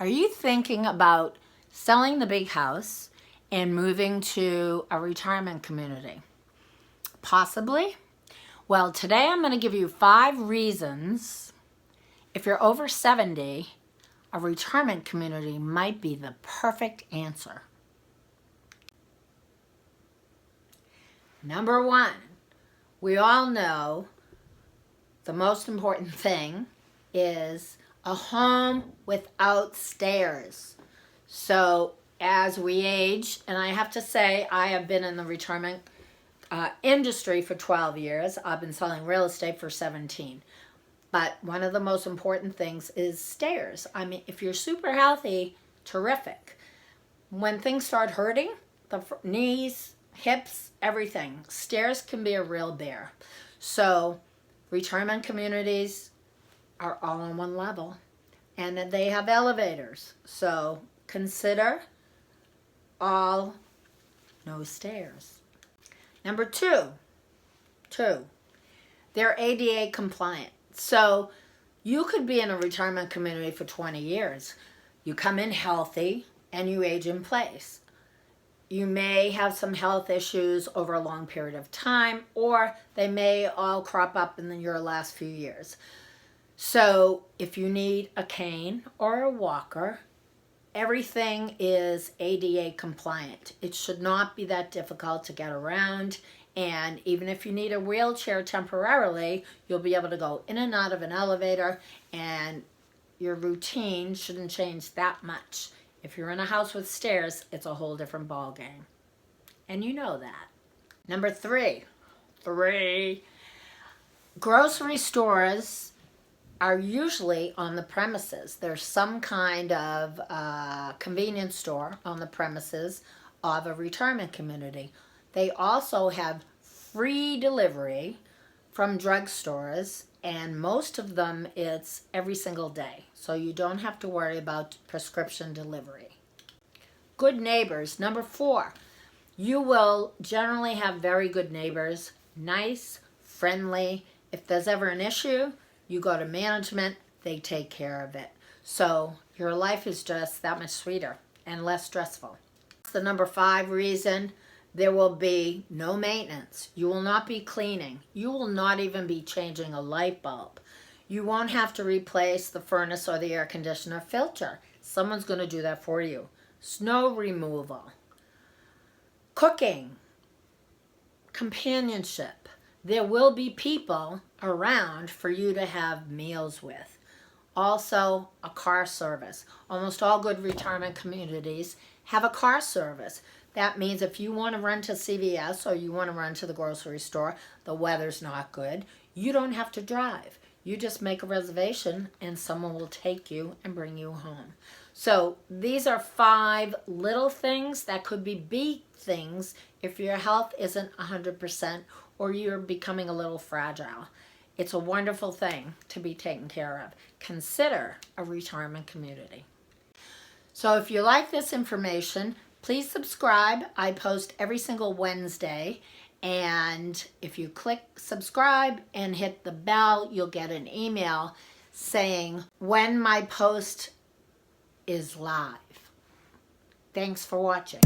Are you thinking about selling the big house and moving to a retirement community? Possibly. Well, today I'm going to give you 5 reasons if you're over 70, a retirement community might be the perfect answer. Number 1, we all know the most important thing is a home without stairs. So as we age, and I have to say I have been in the retirement industry for 12 years. I've been selling real estate for 17. But one of the most important things is stairs. I mean, if you're super healthy, terrific. When things start hurting, the knees, hips, everything, stairs can be a real bear. So retirement communities are all on one level, and they have elevators. So consider all no stairs. Number 2, they're ADA compliant. So you could be in a retirement community for 20 years. You come in healthy and you age in place. You may have some health issues over a long period of time, or they may all crop up in your last few years. So if you need a cane or a walker, everything is ADA compliant. It should not be that difficult to get around, and even if you need a wheelchair temporarily, you'll be able to go in and out of an elevator, and your routine shouldn't change that much. If you're in a house with stairs, it's a whole different ball game, and you know that. Number 3, grocery stores are usually on the premises. There's some kind of convenience store on the premises of a retirement community. They also have free delivery from drugstores, and most of them it's every single day. So you don't have to worry about prescription delivery. Good neighbors. Number 4, you will generally have very good neighbors, nice, friendly. If there's ever an issue, you go to management, they take care of it. So your life is just that much sweeter and less stressful. The number 5 reason, there will be no maintenance. You will not be cleaning. You will not even be changing a light bulb. You won't have to replace the furnace or the air conditioner filter. Someone's going to do that for you. Snow removal, cooking, companionship. There will be people around for you to have meals with. Also, a car service. Almost all good retirement communities have a car service. That means if you want to run to CVS or you want to run to the grocery store, the weather's not good, you don't have to drive. You just make a reservation and someone will take you and bring you home. So these are 5 little things that could be big things if your health isn't 100% or you're becoming a little fragile. It's a wonderful thing to be taken care of. Consider a retirement community. So if you like this information, please subscribe. I post every single Wednesday, and if you click subscribe and hit the bell, you'll get an email saying when my post is live. Thanks for watching.